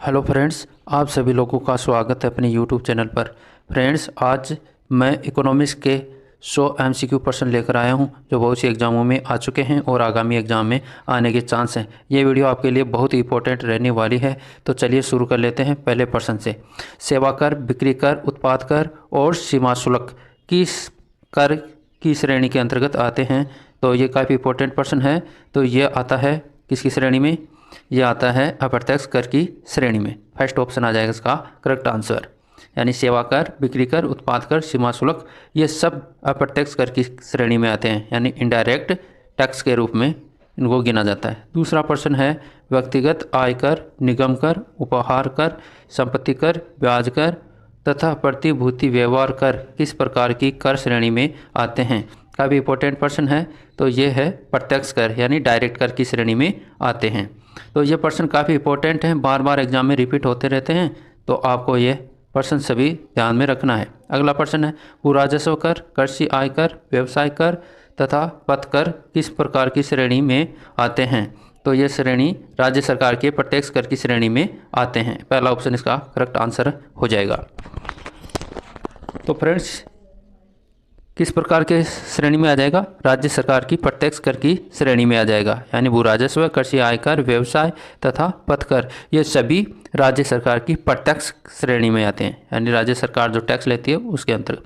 Hello friends, आप सभी लोगों का स्वागत है अपने यूट्यूब चैनल पर। फ्रेंड्स, आज मैं इकोनॉमिक्स के 100 एमसीक्यू प्रश्न लेकर आया हूं जो बहुत सी एग्ज़ामों में आ चुके हैं और आगामी एग्ज़ाम में आने के चांस हैं। ये वीडियो आपके लिए बहुत ही इंपॉर्टेंट रहने वाली है। तो चलिए शुरू कर लेते हैं पहले प्रश्न से। सेवा कर, बिक्री कर, उत्पाद कर और सीमा शुल्क किस कर की श्रेणी के अंतर्गत आते हैं? तो ये काफ़ी इंपॉर्टेंट प्रश्न है। तो ये आता है किसकी श्रेणी में? यह आता है अप्रत्यक्ष कर की श्रेणी में। फर्स्ट ऑप्शन आ जाएगा इसका करेक्ट आंसर। यानी सेवा कर, बिक्री कर, उत्पाद कर, सीमा शुल्क ये सब अप्रत्यक्ष कर की श्रेणी में आते हैं, यानी इनडायरेक्ट टैक्स के रूप में इनको गिना जाता है। दूसरा प्रश्न है व्यक्तिगत आय कर, निगम कर, उपहार कर, संपत्ति कर, ब्याज कर तथा प्रतिभूति व्यवहार कर किस प्रकार की कर श्रेणी में आते हैं? काफ़ी इंपॉर्टेंट प्रश्न है। तो ये है प्रत्यक्ष कर यानी डायरेक्ट कर की श्रेणी में आते हैं। तो ये प्रश्न काफ़ी इंपॉर्टेंट हैं, बार बार एग्जाम में रिपीट होते रहते हैं, तो आपको ये प्रश्न सभी ध्यान में रखना है। अगला प्रश्न है भू राजस्व कर, कृषि आय कर, व्यवसाय कर तथा पथ कर किस प्रकार की श्रेणी में आते हैं? तो ये श्रेणी राज्य सरकार के प्रत्यक्ष कर की श्रेणी में आते हैं। पहला ऑप्शन इसका करेक्ट आंसर हो जाएगा। तो फ्रेंड्स, किस प्रकार के श्रेणी में आ जाएगा? राज्य सरकार की प्रत्यक्ष कर की श्रेणी में आ जाएगा। यानी भू राजस्व, कृषि आय कर, व्यवसाय तथा पथ कर ये सभी राज्य सरकार की प्रत्यक्ष श्रेणी में आते हैं, यानी राज्य सरकार जो टैक्स लेती है उसके अंतर्गत।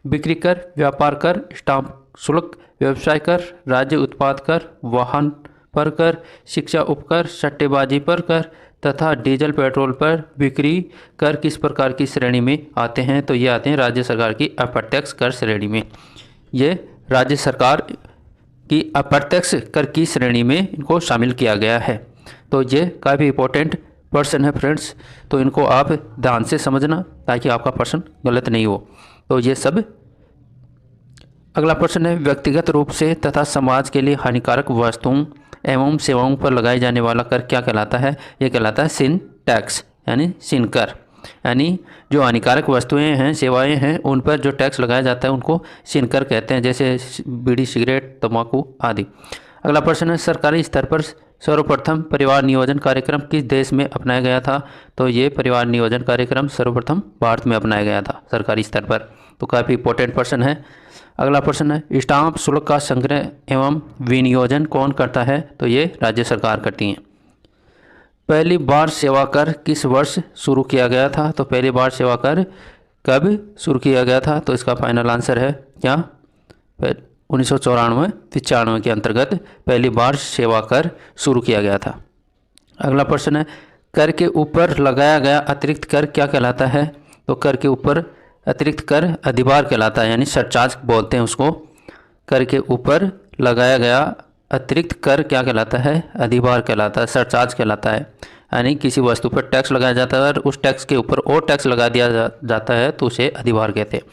बिक्री कर, व्यापार कर, स्टाम्प शुल्क, व्यवसाय कर, राज्य उत्पाद कर, वाहन पर कर, शिक्षा उपकर, सट्टेबाजी पर कर तथा डीजल पेट्रोल पर बिक्री कर किस प्रकार की श्रेणी में आते हैं? तो ये आते हैं राज्य सरकार की अप्रत्यक्ष कर श्रेणी में। ये राज्य सरकार की अप्रत्यक्ष कर की श्रेणी में इनको शामिल किया गया है। तो ये काफ़ी इंपॉर्टेंट प्रश्न है फ्रेंड्स, तो इनको आप ध्यान से समझना ताकि आपका प्रश्न गलत नहीं हो। तो ये सब। अगला प्रश्न है व्यक्तिगत रूप से तथा समाज के लिए हानिकारक वस्तुओं एवं सेवाओं पर लगाए जाने वाला कर क्या कहलाता है? ये कहलाता है सिन टैक्स यानी सिन कर। यानी जो हानिकारक वस्तुएं हैं, सेवाएं हैं, उन पर जो टैक्स लगाया जाता है उनको सिन कर कहते हैं, जैसे बीड़ी, सिगरेट, तंबाकू आदि। अगला प्रश्न है सरकारी स्तर पर सर्वप्रथम परिवार नियोजन कार्यक्रम किस देश में अपनाया गया था? तो ये परिवार नियोजन कार्यक्रम सर्वप्रथम भारत में अपनाया गया था सरकारी स्तर पर। तो काफ़ी इंपॉर्टेंट प्रश्न है। अगला प्रश्न है स्टाम्प शुल्क का संग्रह एवं विनियोजन कौन करता है? तो ये राज्य सरकार करती हैं। पहली बार सेवा कर किस वर्ष शुरू किया गया था? तो पहली बार सेवा कर कब शुरू किया गया था? तो इसका फाइनल आंसर है क्या? 1994-95 के अंतर्गत पहली बार सेवा कर शुरू किया गया था। अगला प्रश्न है कर के ऊपर लगाया गया अतिरिक्त कर क्या कहलाता है? तो कर के ऊपर अतिरिक्त कर अधिभार कहलाता है, यानी सरचार्ज बोलते हैं उसको। कर के ऊपर लगाया गया अतिरिक्त कर क्या कहलाता है? अधिभार कहलाता है, सरचार्ज कहलाता है। यानी किसी वस्तु पर टैक्स लगाया जाता है और उस टैक्स के ऊपर और टैक्स लगा दिया जाता है तो उसे अधिभार कहते हैं।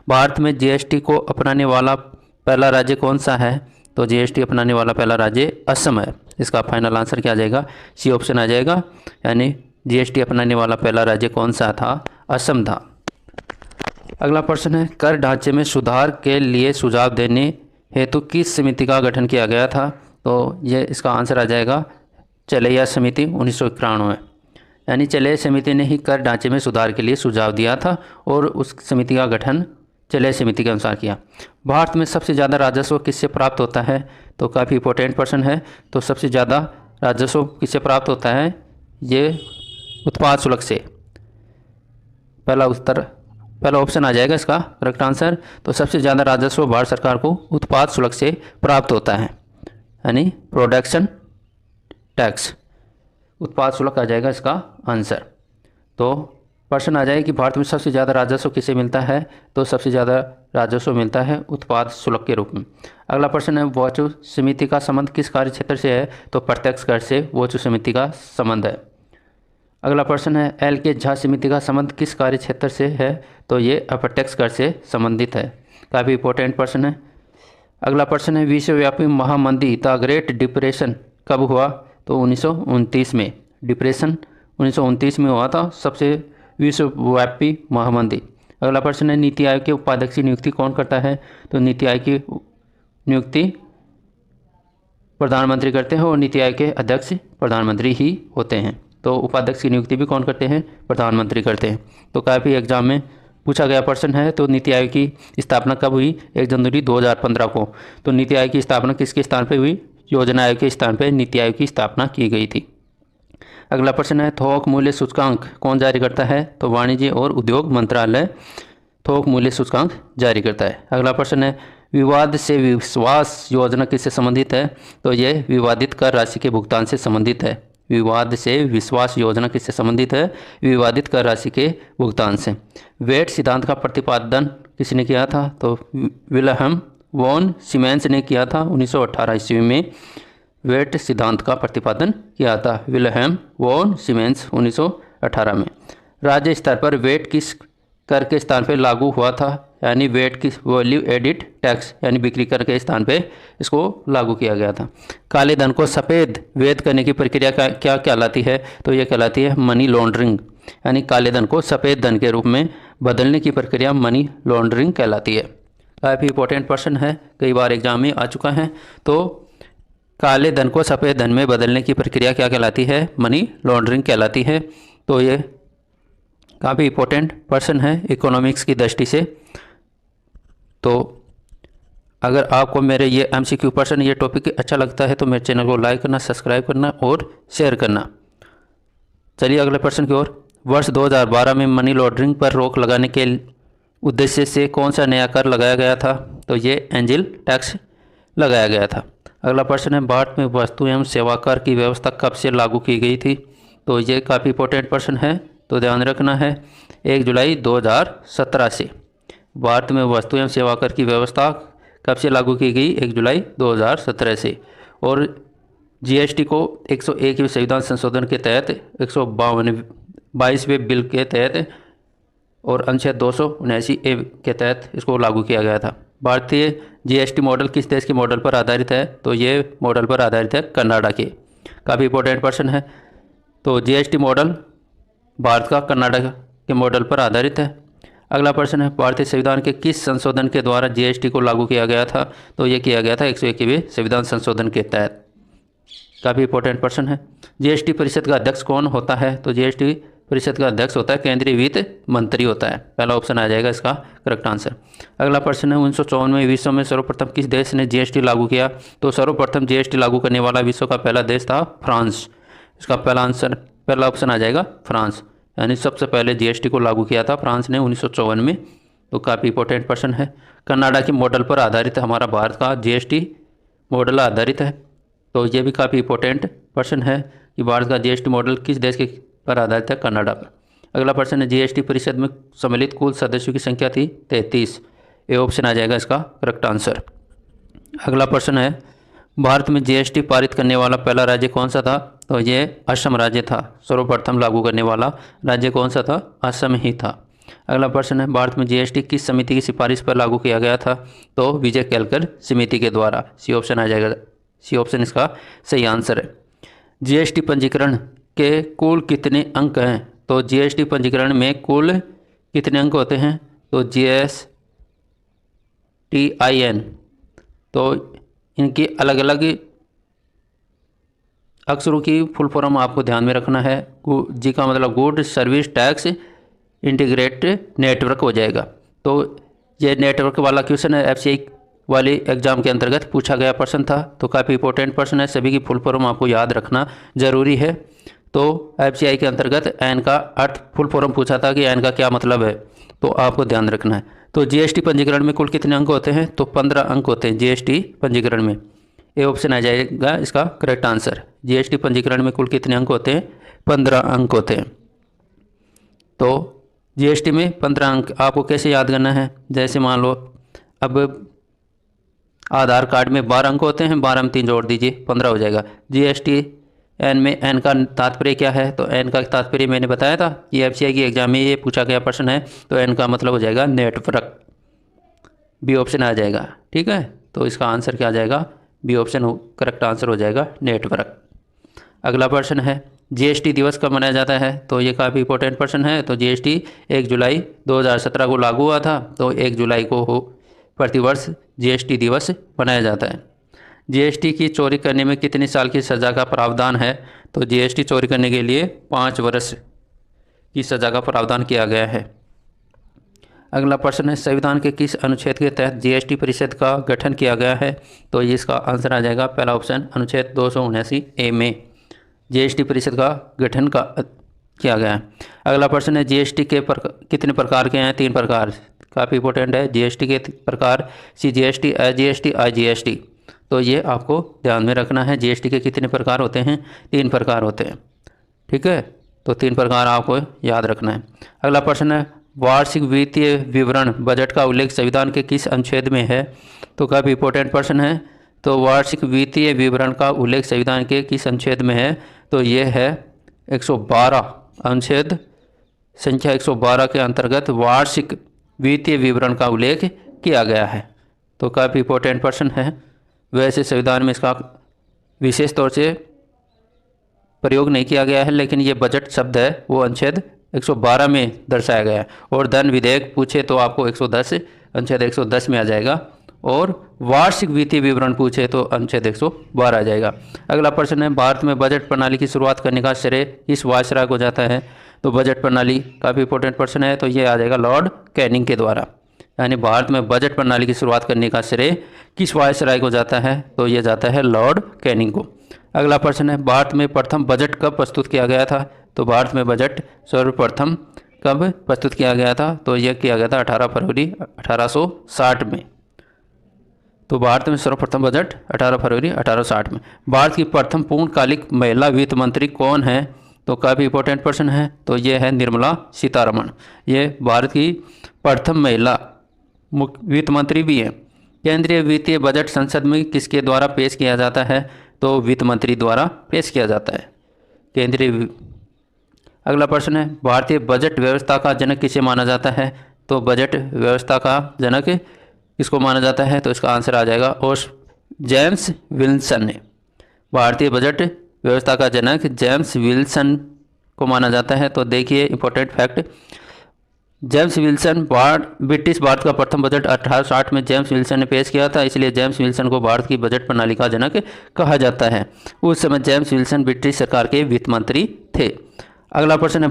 भारत में जीएसटी को अपनाने वाला पहला राज्य कौन सा है? तो जीएसटी अपनाने वाला पहला राज्य असम है। इसका फाइनल आंसर क्या आ जाएगा? सी ऑप्शन आ जाएगा। यानी जीएसटी अपनाने वाला पहला राज्य कौन सा था? असम था। अगला प्रश्न है कर ढांचे में सुधार के लिए सुझाव देने हेतु किस समिति का गठन किया गया था? तो ये इसका आंसर आ जाएगा चलैया समिति 1991। यानी चलैया समिति ने ही कर ढांचे में सुधार के लिए सुझाव दिया था और उस समिति का गठन चलैया समिति के अनुसार किया। भारत में सबसे ज़्यादा राजस्व किससे प्राप्त होता है? तो काफ़ी इंपॉर्टेंट प्रश्न है। तो सबसे ज़्यादा राजस्व किससे प्राप्त होता है? ये उत्पाद शुल्क से। पहला ऑप्शन आ जाएगा इसका करेक्ट आंसर। तो सबसे ज़्यादा राजस्व भारत सरकार को उत्पाद शुल्क से प्राप्त होता है, यानी प्रोडक्शन टैक्स। उत्पाद शुल्क आ जाएगा इसका आंसर। तो प्रश्न आ जाए कि भारत में सबसे ज़्यादा राजस्व किसे मिलता है? तो सबसे ज़्यादा राजस्व मिलता है उत्पाद शुल्क के रूप में। अगला प्रश्न है वोचु समिति का संबंध किस कार्य क्षेत्र से है? तो प्रत्यक्ष कर से वोचु समिति का संबंध है। अगला प्रश्न है एल के झा समिति का संबंध किस कार्य क्षेत्र से है? तो ये अप्रत्यक्ष कर से संबंधित है। काफ़ी इंपॉर्टेंट प्रश्न है। अगला प्रश्न है विश्वव्यापी महामंदी द ग्रेट डिप्रेशन कब हुआ? तो 1929 में। डिप्रेशन 1929 में हुआ था, सबसे विश्वव्यापी महामंदी। अगला प्रश्न है नीति आयोग के उपाध्यक्ष की नियुक्ति कौन करता है? तो नीति आयोग की नियुक्ति प्रधानमंत्री करते हैं और नीति आयोग के अध्यक्ष प्रधानमंत्री ही होते हैं। तो तो उपाध्यक्ष की नियुक्ति भी कौन करते हैं? प्रधानमंत्री करते हैं। तो काफ़ी एग्जाम में पूछा गया प्रश्न है। तो नीति आयोग की स्थापना कब हुई? 1 जनवरी 2015 को। तो नीति आयोग की स्थापना किसके स्थान पर हुई? योजना आयोग के स्थान पर नीति आयोग की स्थापना की गई थी। अगला प्रश्न है, थोक मूल्य सूचकांक कौन जारी करता है? तो वाणिज्य और उद्योग मंत्रालय थोक मूल्य सूचकांक जारी करता है। अगला प्रश्न है, विवाद से विश्वास योजना किससे संबंधित है? तो ये विवादित कर राशि के भुगतान से संबंधित है। विवाद से विश्वास योजना किससे संबंधित है? विवादित कर राशि के भुगतान से। वेट सिद्धांत का प्रतिपादन किसने किया था? तो विल्हेम वॉन सीमेंस ने किया था 1918 ईस्वी में। वेट सिद्धांत का प्रतिपादन किया था विल्हेम वॉन सीमेंस 1918 में। राज्य स्तर पर वेट किस कर के स्थान पर लागू हुआ था? यानी वेट की वैल्यू एडिड टैक्स यानी बिक्री कर के स्थान पे इसको लागू किया गया था। काले धन को सफ़ेद वेद करने की प्रक्रिया क्या कहलाती है? तो ये कहलाती है मनी लॉन्ड्रिंग। यानी काले धन को सफ़ेद धन के रूप में बदलने की प्रक्रिया मनी लॉन्ड्रिंग कहलाती है। काफ़ी इंपॉर्टेंट प्रश्न है, कई बार एग्जाम में आ चुका है। तो काले धन को सफ़ेद धन में बदलने की प्रक्रिया क्या कहलाती है? मनी लॉन्ड्रिंग कहलाती है। तो ये काफ़ी इंपॉर्टेंट प्रश्न है इकोनॉमिक्स की दृष्टि से। तो अगर आपको मेरे ये MCQ प्रश्न, ये टॉपिक अच्छा लगता है तो मेरे चैनल को लाइक करना, सब्सक्राइब करना और शेयर करना। चलिए अगले प्रश्न की ओर। वर्ष 2012 में मनी लॉन्ड्रिंग पर रोक लगाने के उद्देश्य से कौन सा नया कर लगाया गया था? तो ये एंजल टैक्स लगाया गया था। अगला प्रश्न है, भारत में वस्तु एवं सेवा कर की व्यवस्था कब से लागू की गई थी? तो ये काफ़ी इंपॉर्टेंट प्रश्न है, तो ध्यान रखना है 1 जुलाई 2017 से। भारत में वस्तु एवं सेवा कर की व्यवस्था कब से लागू की गई? 1 जुलाई 2017 से। और GST को 101वें संविधान संशोधन के तहत 152वें बिल के तहत और अनुच्छेद 279A के तहत इसको लागू किया गया था। भारतीय GST मॉडल किस देश के मॉडल पर आधारित है? तो ये मॉडल पर आधारित है कनाडा के। काफ़ी इंपॉर्टेंट प्रश्न है। तो GST मॉडल भारत का कर्नाटक के मॉडल पर आधारित है। अगला प्रश्न है, भारतीय संविधान के किस संशोधन के द्वारा GST को लागू किया गया था? तो ये किया गया था 101वें संविधान संशोधन के तहत। काफ़ी इंपॉर्टेंट प्रश्न है। GST परिषद का अध्यक्ष कौन होता है? तो GST परिषद का अध्यक्ष होता है केंद्रीय वित्त मंत्री होता है। पहला ऑप्शन आ जाएगा इसका करेक्ट आंसर। अगला प्रश्न है, 1954 में विश्व में सर्वप्रथम किस देश ने GST लागू किया? तो सर्वप्रथम GST लागू करने वाला विश्व का पहला देश था फ्रांस। इसका पहला ऑप्शन आ जाएगा फ्रांस। यानी सबसे पहले GST को लागू किया था फ्रांस ने 1954 में। तो काफ़ी इंपॉर्टेंट प्रश्न है। कनाडा के मॉडल पर आधारित हमारा भारत का GST मॉडल आधारित है। तो ये भी काफ़ी इंपॉर्टेंट प्रश्न है कि भारत का GST मॉडल किस देश के पर आधारित है? कनाडा पर। अगला प्रश्न है, GST परिषद में सम्मिलित कुल सदस्यों की संख्या थी 33। ये ऑप्शन आ जाएगा इसका करेक्ट आंसर। अगला प्रश्न है, भारत में GST पारित करने वाला पहला राज्य कौन सा था? तो ये असम राज्य था। सर्वप्रथम लागू करने वाला राज्य कौन सा था? असम ही था। अगला प्रश्न है, भारत में GST किस समिति की सिफारिश पर लागू किया गया था? तो विजय केलकर समिति के द्वारा। सी ऑप्शन आ जाएगा। सी ऑप्शन इसका सही आंसर है। GST पंजीकरण के कुल कितने अंक हैं? तो GST पंजीकरण में कुल कितने अंक होते हैं? तो GSTIN, तो इनकी अलग अलग अक्षरों की फुल फॉर्म आपको ध्यान में रखना है। जी का मतलब good service tax integrate network हो जाएगा। तो ये नेटवर्क वाला क्वेश्चन है, FCI वाले एग्जाम के अंतर्गत पूछा गया प्रश्न था। तो काफ़ी इंपॉर्टेंट प्रश्न है, सभी की फुल फॉर्म आपको याद रखना जरूरी है। तो FCI के अंतर्गत एन का अर्थ फुल फॉर्म पूछा था कि एन का क्या मतलब है, तो आपको ध्यान रखना है। तो GST पंजीकरण में कुल कितने अंक होते हैं? तो 15 अंक होते हैं GST पंजीकरण में। ए ऑप्शन आ जाएगा इसका करेक्ट आंसर। GST पंजीकरण में कुल कितने अंक होते हैं? 15 अंक होते हैं। तो GST में 15 अंक आपको कैसे याद करना है? जैसे मान लो अब आधार कार्ड में 12 अंक होते हैं, 12 में 3 जोड़ दीजिए 15 हो जाएगा। GST एन में एन का तात्पर्य क्या है? तो एन का तात्पर्य मैंने बताया था कि FCI की एग्जाम में ये पूछा गया प्रश्न है। तो एन का मतलब हो जाएगा नेटवर्क। बी ऑप्शन आ जाएगा। ठीक है, तो इसका आंसर क्या आ जाएगा? बी ऑप्शन करेक्ट आंसर हो जाएगा नेटवर्क। अगला प्रश्न है, GST दिवस कब मनाया जाता है? तो ये काफ़ी इंपॉर्टेंट प्रश्न है। तो GST 1 जुलाई 2017 को लागू हुआ था। तो 1 जुलाई को प्रतिवर्ष GST दिवस मनाया जाता है। जीएसटी की चोरी करने में कितने साल की सज़ा का प्रावधान है? तो जीएसटी चोरी करने के लिए 5 वर्ष की सज़ा का प्रावधान किया गया है। अगला प्रश्न है, संविधान के किस अनुच्छेद के तहत जीएसटी परिषद का गठन किया गया है? तो इसका आंसर आ जाएगा पहला ऑप्शन, अनुच्छेद 279A में जीएसटी परिषद का गठन किया गया है। अगला प्रश्न है, जीएसटी के कितने प्रकार के हैं? 3 प्रकार, काफ़ी इंपॉर्टेंट है। जीएसटी के प्रकार, सीजीएसटी, एसजीएसटी, आईजीएसटी। तो ये आपको ध्यान में रखना है। जीएसटी के कितने प्रकार होते हैं? 3 प्रकार होते हैं। ठीक है, तो 3 प्रकार आपको याद रखना है। अगला प्रश्न है, वार्षिक वित्तीय विवरण बजट का उल्लेख संविधान के किस अनुच्छेद में है? तो काफ़ी इंपॉर्टेंट प्रश्न है। तो वार्षिक वित्तीय विवरण का उल्लेख संविधान के किस अनुच्छेद में है? तो ये है 112, अनुच्छेद संख्या 112 के अंतर्गत वार्षिक वित्तीय विवरण का उल्लेख किया गया है। तो काफ़ी इंपॉर्टेंट प्रश्न है। वैसे संविधान में इसका विशेष तौर से प्रयोग नहीं किया गया है, लेकिन ये बजट शब्द है वो अनुच्छेद 112 में दर्शाया गया है। और धन विधेयक पूछे तो आपको 110, अनुच्छेद 110 में आ जाएगा। और वार्षिक वित्तीय विवरण पूछे तो अनुच्छेद 112 आ जाएगा। अगला प्रश्न है, भारत में बजट प्रणाली की शुरुआत करने का श्रेय किस वायसराय को जाता है? तो बजट प्रणाली काफ़ी इंपॉर्टेंट प्रश्न है। तो ये आ जाएगा लॉर्ड कैनिंग के द्वारा। यानी भारत में बजट प्रणाली की शुरुआत करने का श्रेय किस वायसराय को जाता है? तो ये जाता है लॉर्ड कैनिंग को। अगला प्रश्न है, भारत में प्रथम बजट कब प्रस्तुत किया गया था? तो भारत में बजट सर्वप्रथम कब प्रस्तुत किया गया था? तो यह किया गया था 18 फरवरी 1860 में। तो भारत में सर्वप्रथम बजट 18 फरवरी 1860 में। भारत की प्रथम पूर्णकालिक महिला वित्त मंत्री कौन है? तो काफ़ी इंपॉर्टेंट प्रश्न है। तो ये है निर्मला सीतारमण। ये भारत की प्रथम महिला वित्त मंत्री भी है। केंद्रीय वित्तीय बजट संसद में किसके द्वारा पेश किया जाता है? तो वित्त मंत्री द्वारा पेश किया जाता है केंद्रीय। अगला प्रश्न है, भारतीय बजट व्यवस्था का जनक किसे माना जाता है? तो बजट व्यवस्था का जनक किसको माना जाता है? तो इसका आंसर आ जाएगा और जेम्स विल्सन ने। भारतीय बजट व्यवस्था का जनक जेम्स विल्सन को माना जाता है। तो देखिए important fact, James Wilson British Bharat का प्रथम बजट 1860 में जेम्स विल्सन ने पेश किया था, इसलिए जेम्स विल्सन को भारत की बजट प्रणाली का जनक कहा जाता है। उस समय जेम्स विल्सन ब्रिटिश सरकार के वित्त मंत्री थे। अगला प्रश्न है,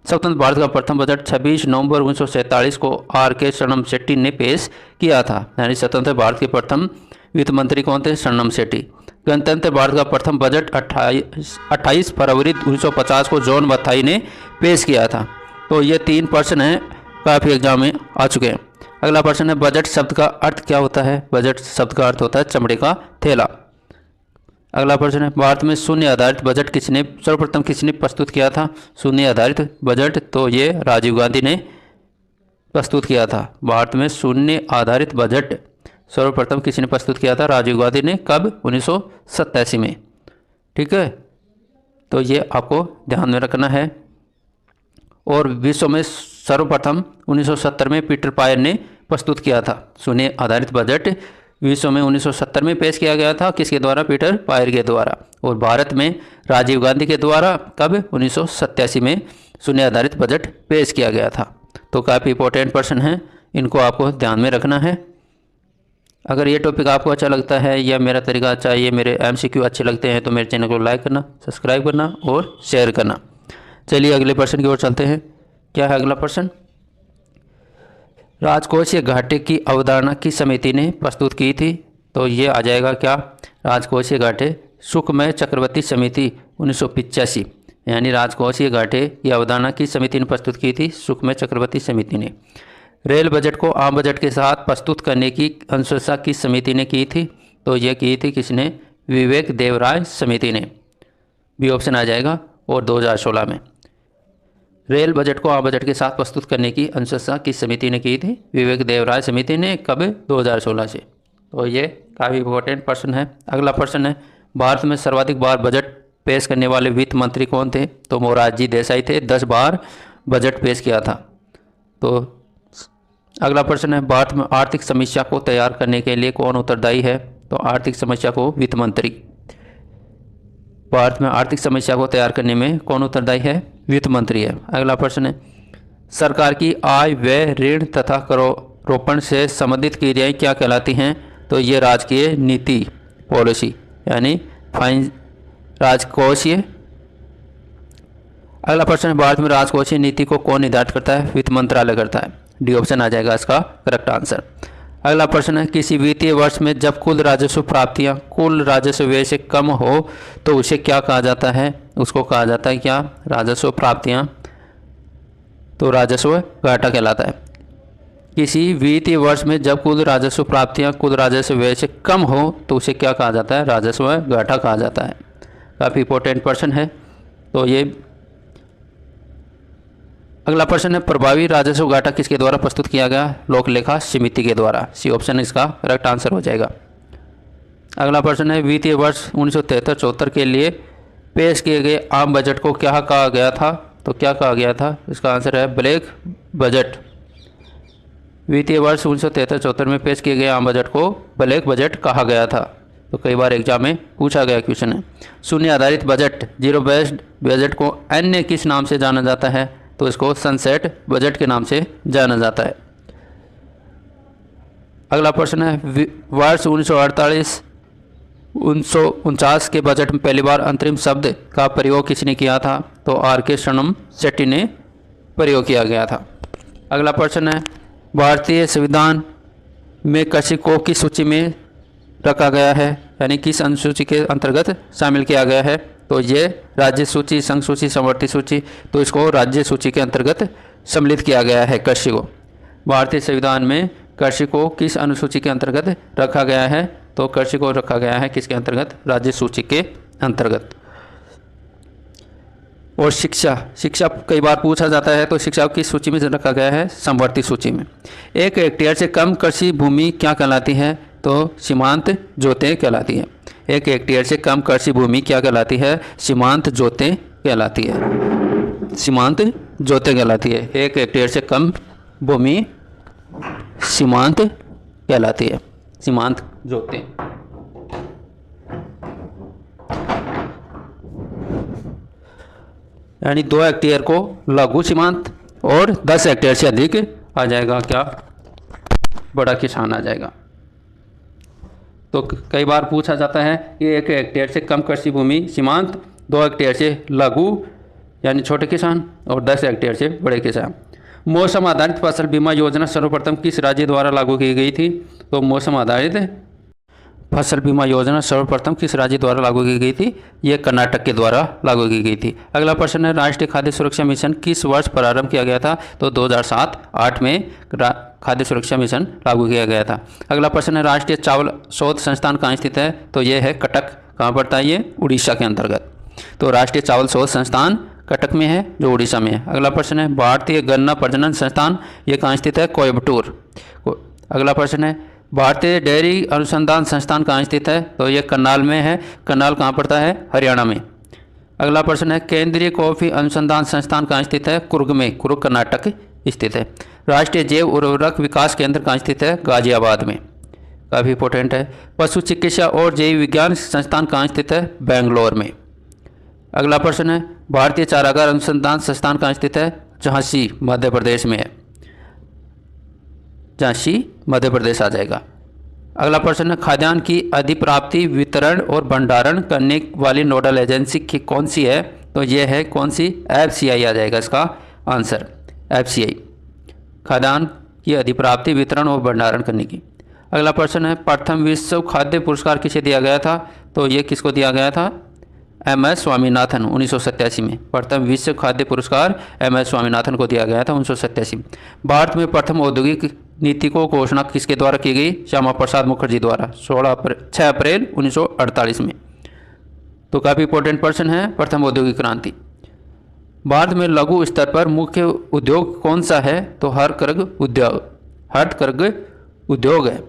स्वतंत्र भारत का प्रथम बजट 26 नवंबर 1947 को आर.के. शर्नम शेट्टी ने पेश किया था। यानी स्वतंत्र भारत के प्रथम वित्त मंत्री कौन थे? शर्नम शेट्टी। गणतंत्र भारत का प्रथम बजट 28 फरवरी 1950 को जॉन मथाई ने पेश किया था। तो ये 3 प्रश्न हैं, काफ़ी एग्जाम में आ चुके हैं। अगला प्रश्न है, बजट शब्द का अर्थ क्या होता है? बजट शब्द का अर्थ होता है चमड़े का थैला। अगला प्रश्न है, भारत में शून्य आधारित बजट सर्वप्रथम किसने प्रस्तुत किया था? शून्य आधारित बजट तो ये राजीव गांधी ने प्रस्तुत किया था। भारत में शून्य आधारित बजट सर्वप्रथम किसने प्रस्तुत किया था? राजीव गांधी ने। कब? 1987 में। ठीक है, तो ये आपको ध्यान में रखना है। और विश्व में सर्वप्रथम 1970 में पीटर पायर ने प्रस्तुत किया था। शून्य आधारित बजट विश्व में 1970 में पेश किया गया था। किसके द्वारा? पीटर पायर के द्वारा। और भारत में राजीव गांधी के द्वारा कब? 1987 में शून्य आधारित बजट पेश किया गया था। तो काफ़ी इंपॉर्टेंट प्रश्न हैं, इनको आपको ध्यान में रखना है। अगर ये टॉपिक आपको अच्छा लगता है या मेरा तरीका अच्छा है, ये मेरे MCQ अच्छे लगते हैं, तो मेरे चैनल को लाइक करना, सब्सक्राइब करना और शेयर करना। चलिए अगले प्रश्न की ओर चलते हैं। क्या है अगला प्रश्न? राजकोषीय घाटे की अवधारणा किस समिति ने प्रस्तुत की थी? तो ये आ जाएगा क्या? राजकोषीय घाटे सुखमय चक्रवर्ती समिति 1985। यानी राजकोषीय घाटे की अवधारणा किस समिति ने प्रस्तुत की थी? सुखमय चक्रवर्ती समिति ने। रेल बजट को आम बजट के साथ प्रस्तुत करने की अनुशंसा किस समिति ने की थी? तो ये की थी किसने? विवेक देवराय समिति ने। बी ऑप्शन आ जाएगा। और 2016 में रेल बजट को आम बजट के साथ प्रस्तुत करने की अनुशंसा किस समिति ने की थी? विवेक देवराय समिति ने। कब? 2016 से। तो ये काफ़ी इंपॉर्टेंट प्रश्न है। अगला प्रश्न है, भारत में सर्वाधिक बार बजट पेश करने वाले वित्त मंत्री कौन थे? तो मोरारजी देसाई थे। 10 बार बजट पेश किया था। तो अगला प्रश्न है, भारत में आर्थिक समीक्षा को तैयार करने के लिए कौन उत्तरदायी है? तो आर्थिक समीक्षा को वित्त मंत्री। भारत में आर्थिक समीक्षा को तैयार करने में कौन उत्तरदायी है? वित्त मंत्री है। अगला प्रश्न है, सरकार की आय, व्यय, ऋण तथा करारोपण से संबंधित क्रियाएं क्या कहलाती हैं? तो ये राजकीय नीति पॉलिसी, यानी राजकोषीय। अगला प्रश्न है, भारत में राजकोषीय नीति को कौन निर्धारित करता है? वित्त मंत्रालय करता है। डी ऑप्शन आ जाएगा इसका करेक्ट आंसर। अगला प्रश्न है, किसी वित्तीय वर्ष में जब कुल राजस्व प्राप्तियां कुल राजस्व व्यय से कम हो तो उसे क्या कहा जाता है? उसको कहा जाता है क्या? राजस्व प्राप्तियां, तो राजस्व घाटा कहलाता है। किसी वित्तीय वर्ष में जब कुल राजस्व प्राप्तियां कुल राजस्व व्यय से कम हो तो उसे क्या कहा जाता है? राजस्व घाटा कहा जाता है। काफ़ी इंपॉर्टेंट प्रश्न है। तो ये अगला प्रश्न है, प्रभावी राजस्व घाटा किसके द्वारा प्रस्तुत किया गया? लोक लेखा समिति के द्वारा। सी ऑप्शन इसका करेक्ट आंसर हो जाएगा। अगला प्रश्न है, वित्तीय वर्ष 1973-74 के लिए पेश किए गए आम बजट को क्या कहा गया था? तो क्या कहा गया था? इसका आंसर है ब्लैक बजट। वित्तीय वर्ष 1973-74 में पेश किए गए आम बजट को ब्लैक बजट कहा गया था। तो कई बार एग्जाम में पूछा गया क्वेश्चन है। शून्य आधारित बजट, जीरो बेस्ड बजट को अन्य किस नाम से जाना जाता है? तो इसको सनसेट बजट के नाम से जाना जाता है। अगला प्रश्न है, वर्ष 1948-1949 के बजट में पहली बार अंतरिम शब्द का प्रयोग किसने किया था? तो आर.के. शनम शेट्टी ने प्रयोग किया गया था। अगला प्रश्न है, भारतीय संविधान में कृषि को किस सूची में रखा गया है, यानी किस अनुसूची के अंतर्गत शामिल किया गया है? तो ये राज्य सूची, संघ सूची, समवर्ती सूची, तो इसको राज्य सूची के अंतर्गत सम्मिलित किया गया है कृषि को। भारतीय संविधान में कृषि को किस अनुसूची के अंतर्गत रखा गया है? तो कृषि को रखा गया है किसके अंतर्गत? राज्य सूची के अंतर्गत। और शिक्षा कई बार पूछा जाता है, तो शिक्षा किस सूची में रखा गया है? समवर्ती सूची में। 1 हेक्टेयर से कम कृषि भूमि क्या कहलाती है? तो सीमांत जोतें कहलाती है। 1 हेक्टेयर से कम कृषि भूमि क्या कहलाती है? सीमांत जोतें कहलाती है। सीमांत जोतें कहलाती है। 1 हेक्टेयर से कम भूमि सीमांत कहलाती है। सीमांत जोतें। यानी 2 हेक्टेयर को लघु सीमांत और 10 हेक्टेयर से अधिक आ जाएगा क्या? बड़ा किसान आ जाएगा। तो कई बार पूछा जाता है कि 1 हेक्टेयर से कम कृषि भूमि सीमांत, 2 हेक्टेयर से लघु यानी छोटे किसान और 10 हेक्टेयर से बड़े किसान। मौसम आधारित फसल बीमा योजना सर्वप्रथम किस राज्य द्वारा लागू की गई थी? तो मौसम आधारित फसल बीमा योजना सर्वप्रथम किस राज्य द्वारा लागू की गई थी? ये कर्नाटक के द्वारा लागू की गई थी। अगला प्रश्न है, राष्ट्रीय खाद्य सुरक्षा मिशन किस वर्ष प्रारंभ किया गया था? तो 2007-08 में खाद्य सुरक्षा मिशन लागू किया गया था। अगला प्रश्न है, राष्ट्रीय चावल शोध संस्थान कहाँ स्थित है? तो ये है कटक। कहाँ पड़ता है ये? उड़ीसा के अंतर्गत। तो राष्ट्रीय चावल शोध संस्थान कटक में है, जो उड़ीसा में है। अगला प्रश्न है, भारतीय गन्ना प्रजनन संस्थान ये कहाँ स्थित है? कोयम्बटूर। अगला प्रश्न है, भारतीय डेयरी अनुसंधान संस्थान कहाँ स्थित है? तो ये करनाल में है। करनाल कहाँ पड़ता है? हरियाणा में। अगला प्रश्न है, केंद्रीय कॉफी अनुसंधान संस्थान कहाँ स्थित है? कुर्ग में। कुर्ग कर्नाटक स्थित है। राष्ट्रीय जैव उर्वरक विकास केंद्र कहाँ स्थित है? गाजियाबाद में। काफ़ी इंपॉर्टेंट है। पशु चिकित्सा और जैव विज्ञान संस्थान कहाँ स्थित है? बेंगलोर में। अगला प्रश्न है, भारतीय चारागार अनुसंधान संस्थान कहाँ स्थित है? झांसी मध्य प्रदेश में है। झांसी मध्य प्रदेश आ जाएगा। अगला प्रश्न है, खाद्यान्न की अधिप्राप्ति, वितरण और भंडारण करने वाली नोडल एजेंसी की कौन सी है? तो ये है कौन सी? FCI आ जाएगा इसका आंसर। FCI खाद्यान्न की अधिप्राप्ति, वितरण और भंडारण करने की। अगला प्रश्न है, प्रथम विश्व खाद्य पुरस्कार किसे दिया गया था? तो ये किसको दिया गया था? MS स्वामीनाथन 1987 में। प्रथम विश्व खाद्य पुरस्कार MS स्वामीनाथन को दिया गया था 1987 में। भारत में प्रथम औद्योगिक नीति को घोषणा किसके द्वारा की गई? श्यामा प्रसाद मुखर्जी द्वारा 6 अप्रैल 1948 में। तो काफ़ी इंपॉर्टेंट प्रश्न है। प्रथम औद्योगिक क्रांति। भारत में लघु स्तर पर मुख्य उद्योग कौन सा है? तो हस्तकर्घ उद्योग है,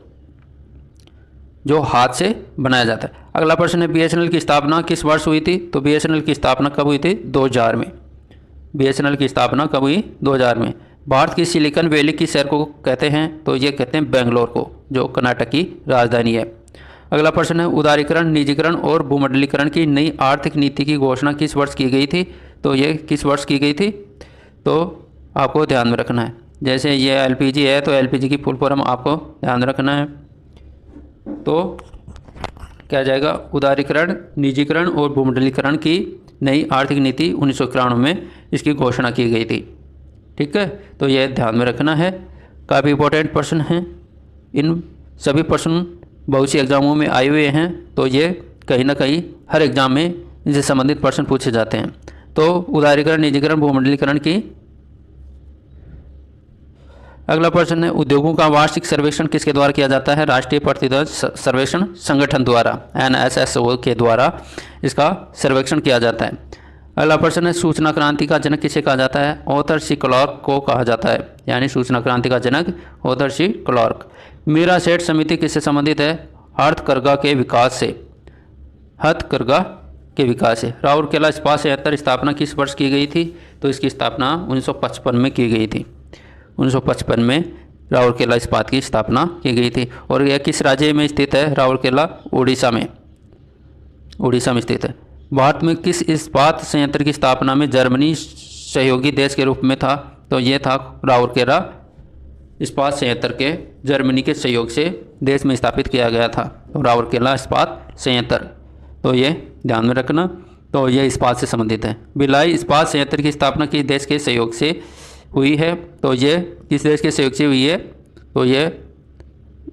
जो हाथ से बनाया जाता है। अगला प्रश्न है, BSNL की स्थापना किस वर्ष हुई थी? तो BSNL की स्थापना कब हुई थी? 2000 में। BSNL की स्थापना कब हुई? 2000 में। भारत की सिलिकॉन वैली की शहर को कहते हैं? तो ये कहते हैं बेंगलोर को, जो कर्नाटक की राजधानी है। अगला प्रश्न है, उदारीकरण, निजीकरण और भूमंडलीकरण की नई आर्थिक नीति की घोषणा किस वर्ष की गई थी? तो ये किस वर्ष की गई थी? तो आपको ध्यान में रखना है। जैसे ये LPG है, तो LPG की फुल फॉर्म आपको ध्यान रखना है। तो क्या आ जाएगा, उदारीकरण, निजीकरण और भूमंडलीकरण की नई आर्थिक नीति 1991 में इसकी घोषणा की गई थी। ठीक है, तो यह ध्यान में रखना है, काफ़ी इंपॉर्टेंट प्रश्न हैं। इन सभी प्रश्न बहुत सी एग्जामों में आए हुए हैं, तो ये कहीं ना कहीं हर एग्जाम में इनसे संबंधित प्रश्न पूछे जाते हैं। तो उदारीकरण, निजीकरण, भूमंडलीकरण की। अगला प्रश्न है, उद्योगों का वार्षिक सर्वेक्षण किसके द्वारा किया जाता है? राष्ट्रीय प्रतिरोध सर्वेक्षण संगठन द्वारा, NSSO के द्वारा इसका सर्वेक्षण किया जाता है। अगला प्रश्न है, सूचना क्रांति का जनक किसे कहा जाता है? ऑर्थर सी क्लार्क को कहा जाता है, यानी सूचना क्रांति का जनक ऑर्थर सी क्लार्क। मीरा सेठ समिति किससे संबंधित है? हथकरघा के विकास से, हथकरघा के विकास से। राउरकेला इस्पात संयंत्र स्थापना किस वर्ष की गई थी? तो इसकी स्थापना 1955 में की गई थी। 1955 में राउरकेला इस्पात की स्थापना की गई थी। और यह किस राज्य में स्थित है? राउरकेला उड़ीसा में, उड़ीसा में स्थित है। भारत में किस इस्पात संयंत्र की स्थापना में जर्मनी सहयोगी देश के रूप में था? तो ये था राउरकेला इस्पात संयंत्र के जर्मनी के सहयोग से देश में स्थापित किया गया था, तो राउरकेला इस्पात संयंत्र, तो ये ध्यान में रखना। तो ये इस्पात से संबंधित है। भिलाई इस्पात संयंत्र की स्थापना किस देश के सहयोग से हुई है? तो ये किस देश के सहयोग से हुई है? तो ये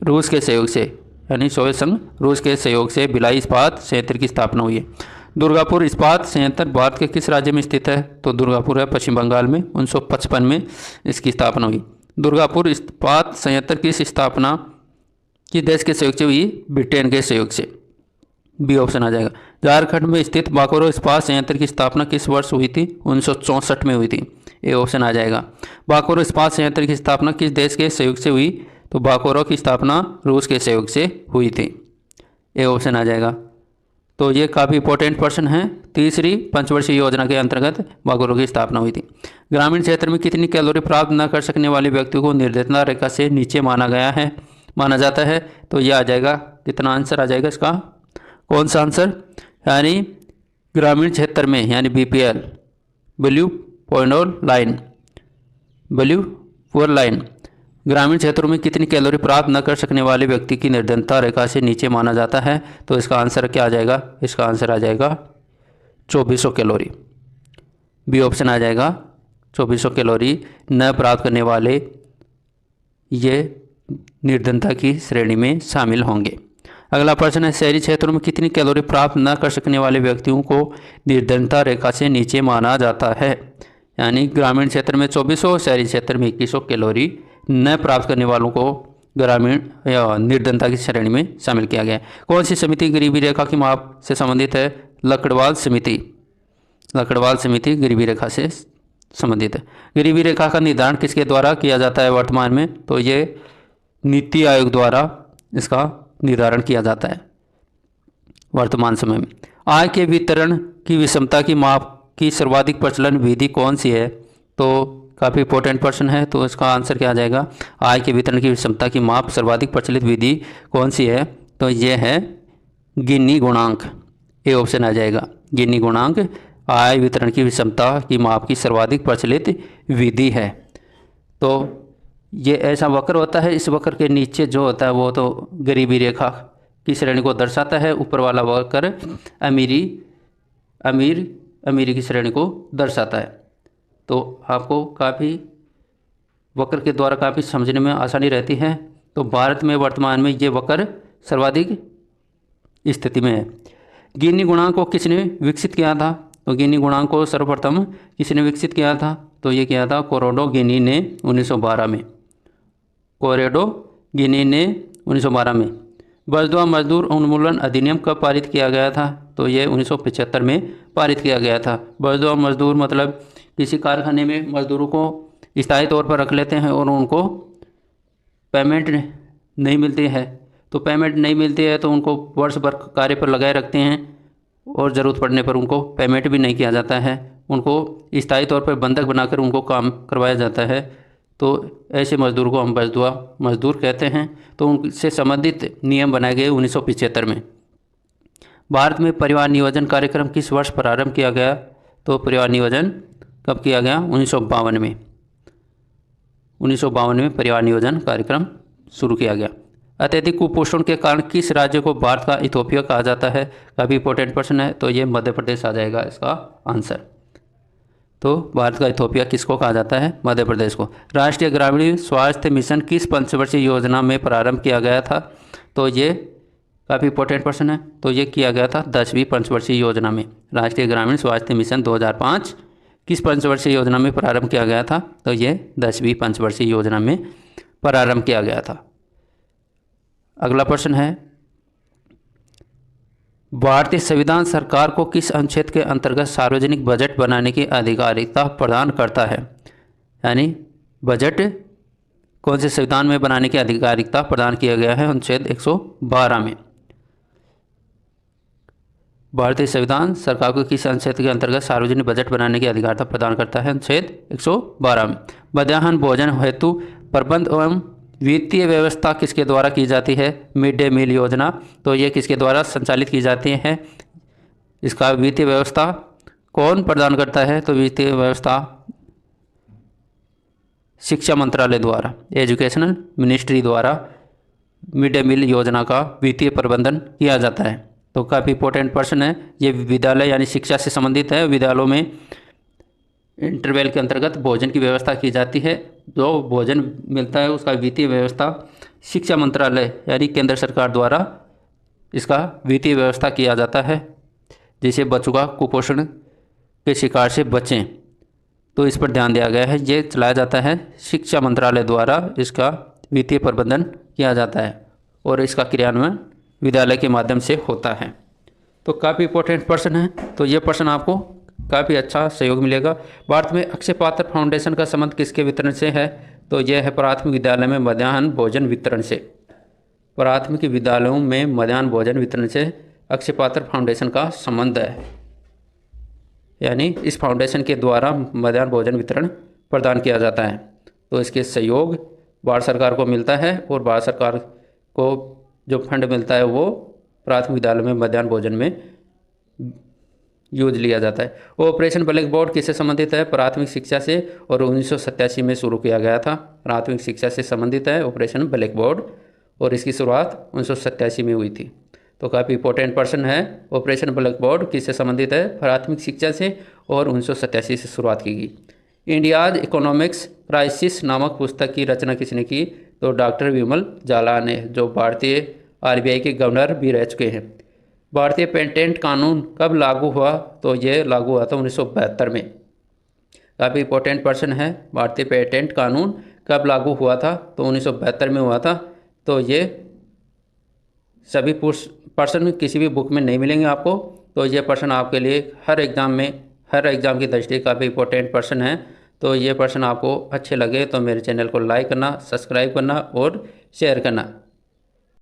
रूस के सहयोग से, यानी सोवियत संघ रूस के सहयोग से भिलाई इस्पात संयंत्र की स्थापना हुई है। दुर्गापुर इस्पात संयंत्र भारत के किस राज्य में स्थित है? तो दुर्गापुर है पश्चिम बंगाल में। 1955 में इसकी स्थापना हुई। दुर्गापुर इस्पात संयंत्र की स्थापना किस देश के सहयोग से हुई? ब्रिटेन के सहयोग से, बी ऑप्शन आ जाएगा। झारखंड में स्थित बाकोरो इस्पात संयंत्र की स्थापना किस वर्ष हुई थी? 1964 में हुई थी, ए ऑप्शन आ जाएगा। बाकोरो इस्पात संयंत्र की स्थापना किस देश के सहयोग से हुई? तो बाकोरो की स्थापना रूस के सहयोग से हुई थी, ए ऑप्शन आ जाएगा। तो ये काफ़ी इंपॉर्टेंट प्रश्न है। तीसरी पंचवर्षीय योजना के अंतर्गत बाकोरो की स्थापना हुई थी। ग्रामीण क्षेत्र में कितनी कैलोरी प्राप्त न कर सकने वाले व्यक्तियों को निर्धनता रेखा से नीचे माना जाता है? तो यह आ जाएगा, कितना आंसर आ जाएगा इसका, कौन सा आंसर? यानी ग्रामीण क्षेत्र में, यानी BPL, value point line, value poor line, ग्रामीण क्षेत्रों में कितनी कैलोरी प्राप्त न कर सकने वाले व्यक्ति की निर्धनता रेखा से नीचे माना जाता है? तो इसका आंसर क्या आ जाएगा? इसका आंसर आ जाएगा 2400 कैलोरी, बी ऑप्शन आ जाएगा। 2400 कैलोरी न प्राप्त करने वाले ये निर्धनता की श्रेणी में शामिल होंगे। अगला प्रश्न है, शहरी क्षेत्रों में कितनी कैलोरी प्राप्त न कर सकने वाले व्यक्तियों को निर्धनता रेखा से नीचे माना जाता है? यानी ग्रामीण क्षेत्र में 2400, शहरी क्षेत्र में 2100 कैलोरी न प्राप्त करने वालों को ग्रामीण या निर्धनता की श्रेणी में शामिल किया गया है। कौन सी समिति गरीबी रेखा की माप से संबंधित है? लकड़वाल समिति, लकड़वाल समिति गरीबी रेखा से संबंधित है। गरीबी रेखा का निर्धारण किसके द्वारा किया जाता है वर्तमान में? तो ये नीति आयोग द्वारा इसका निर्धारण किया जाता है वर्तमान समय में। आय के वितरण की विषमता की माप की सर्वाधिक प्रचलन विधि कौन सी है? तो काफ़ी इंपॉर्टेंट प्रश्न है, तो इसका आंसर क्या आ जाएगा? आय के वितरण की विषमता की माप सर्वाधिक प्रचलित विधि कौन सी है? तो ये है गिनी गुणांक, ए ऑप्शन आ जाएगा। गिनी गुणांक आय वितरण की विषमता की माप की सर्वाधिक प्रचलित विधि है। तो ये ऐसा वक्र होता है, इस वक्र के नीचे जो होता है वो तो गरीबी रेखा की श्रेणी को दर्शाता है, ऊपर वाला वक्र अमीरी की श्रेणी को दर्शाता है। तो आपको काफ़ी वक्र के द्वारा काफ़ी समझने में आसानी रहती है। तो भारत में वर्तमान में ये वक्र सर्वाधिक स्थिति में है। गिनी गुणांक को किसने विकसित किया था? तो गिनी गुणांक को सर्वप्रथम किसने विकसित किया था? तो ये किया था कोरोडो गिनी ने 1912 में, कोरोडो गिनी ने 1912 में। बजदुआ मजदूर उन्मूलन अधिनियम कब पारित किया गया था? तो ये 1975 में पारित किया गया था। बजदुआ मजदूर मतलब किसी कारखाने में मजदूरों को स्थायी तौर पर रख लेते हैं और उनको पेमेंट नहीं मिलती है, तो पेमेंट नहीं मिलती है तो उनको वर्ष भर कार्य पर लगाए रखते हैं और ज़रूरत पड़ने पर उनको पेमेंट भी नहीं किया जाता है, उनको स्थायी तौर पर बंधक बनाकर उनको काम करवाया जाता है। तो ऐसे मजदूर को हम बजदुआ मजदूर कहते हैं। तो उनसे संबंधित नियम बनाए गए 1975 में। भारत में परिवार नियोजन कार्यक्रम किस वर्ष प्रारंभ किया गया? तो परिवार नियोजन कब किया गया? 1952 में। 1952 में परिवार नियोजन कार्यक्रम शुरू किया गया। अत्यधिक कुपोषण के कारण किस राज्य को भारत का इथोपिया कहा जाता है? काफ़ी इंपॉर्टेंट प्रश्न है, तो ये मध्य प्रदेश आ जाएगा इसका आंसर। तो भारत का इथोपिया किसको कहा जाता है? मध्य प्रदेश को। राष्ट्रीय ग्रामीण स्वास्थ्य मिशन किस पंचवर्षीय योजना में प्रारंभ किया गया था? तो ये काफ़ी इंपॉर्टेंट प्रश्न है, तो ये किया गया था 10वीं पंचवर्षीय योजना में। राष्ट्रीय ग्रामीण स्वास्थ्य मिशन 2005 किस पंचवर्षीय योजना में प्रारंभ किया गया था? तो ये 10वीं पंचवर्षीय योजना में प्रारंभ किया गया था। अगला प्रश्न है, भारतीय संविधान सरकार को किस अनुच्छेद के अंतर्गत सार्वजनिक बजट बनाने की अधिकारिता प्रदान करता है? यानी बजट कौन से संविधान में बनाने की अधिकारिता प्रदान किया गया है? अनुच्छेद 112 में। भारतीय संविधान सरकार को किस अनुच्छेद के अंतर्गत सार्वजनिक बजट बनाने की अधिकारिता प्रदान करता है? अनुच्छेद 112 में। मध्याह्न भोजन हेतु प्रबंध एवं वित्तीय व्यवस्था किसके द्वारा की जाती है? मिड डे मील योजना, तो ये किसके द्वारा संचालित की जाती है? इसका वित्तीय व्यवस्था कौन प्रदान करता है? तो वित्तीय व्यवस्था शिक्षा मंत्रालय द्वारा, एजुकेशनल मिनिस्ट्री द्वारा मिड डे मील योजना का वित्तीय प्रबंधन किया जाता है। तो काफ़ी इंपॉर्टेंट प्रश्न है, ये विद्यालय यानी शिक्षा से संबंधित है। विद्यालयों में इंटरवल के अंतर्गत भोजन की व्यवस्था की जाती है। जो भोजन मिलता है उसका वित्तीय व्यवस्था शिक्षा मंत्रालय यानी केंद्र सरकार द्वारा इसका वित्तीय व्यवस्था किया जाता है, जिससे बच्चों का कुपोषण के शिकार से बचें, तो इस पर ध्यान दिया गया है। ये चलाया जाता है शिक्षा मंत्रालय द्वारा, इसका वित्तीय प्रबंधन किया जाता है और इसका क्रियान्वयन विद्यालय के माध्यम से होता है। तो काफ़ी इंपॉर्टेंट प्रश्न है, तो ये प्रश्न आपको काफ़ी अच्छा सहयोग मिलेगा। भारत में अक्षय पात्र फाउंडेशन का संबंध किसके वितरण से है? तो यह है प्राथमिक विद्यालय में मध्याह्न भोजन वितरण से। प्राथमिक विद्यालयों में मध्याह्न भोजन वितरण से अक्षय पात्र फाउंडेशन का संबंध है, यानी इस फाउंडेशन के द्वारा मध्याह्न भोजन वितरण प्रदान किया जाता है। तो इसके सहयोग भारत सरकार को मिलता है और भारत सरकार को जो फंड मिलता है वो प्राथमिक विद्यालय में मध्याह्न भोजन में यूज लिया जाता है। ऑपरेशन ब्लैक बोर्ड किससे संबंधित है? प्राथमिक शिक्षा से, और 1987 में शुरू किया गया था। प्राथमिक शिक्षा से संबंधित है ऑपरेशन ब्लैक बोर्ड, और इसकी शुरुआत 1987 में हुई थी। तो काफ़ी इंपॉर्टेंट प्रश्न है, ऑपरेशन ब्लैक बोर्ड किससे संबंधित है? प्राथमिक शिक्षा से, और 1987 से शुरुआत की गई। इंडियाज इकोनॉमिक्स क्राइसिस नामक पुस्तक की रचना किसने की? तो डॉक्टर विमल जाला ने, जो भारतीय RBI के गवर्नर भी रह चुके हैं। भारतीय पेटेंट कानून कब लागू हुआ? तो ये लागू हुआ था 1972 में। काफ़ी इंपॉर्टेंट प्रश्न है, भारतीय पेटेंट कानून कब लागू हुआ था? तो 1972 में हुआ था। तो ये सभी प्रश्न किसी भी बुक में नहीं मिलेंगे आपको, तो ये प्रश्न आपके लिए हर एग्ज़ाम की दृष्टि काफ़ी इंपॉर्टेंट प्रश्न है। तो ये प्रश्न आपको अच्छे लगे तो मेरे चैनल को लाइक करना, सब्सक्राइब करना और शेयर करना।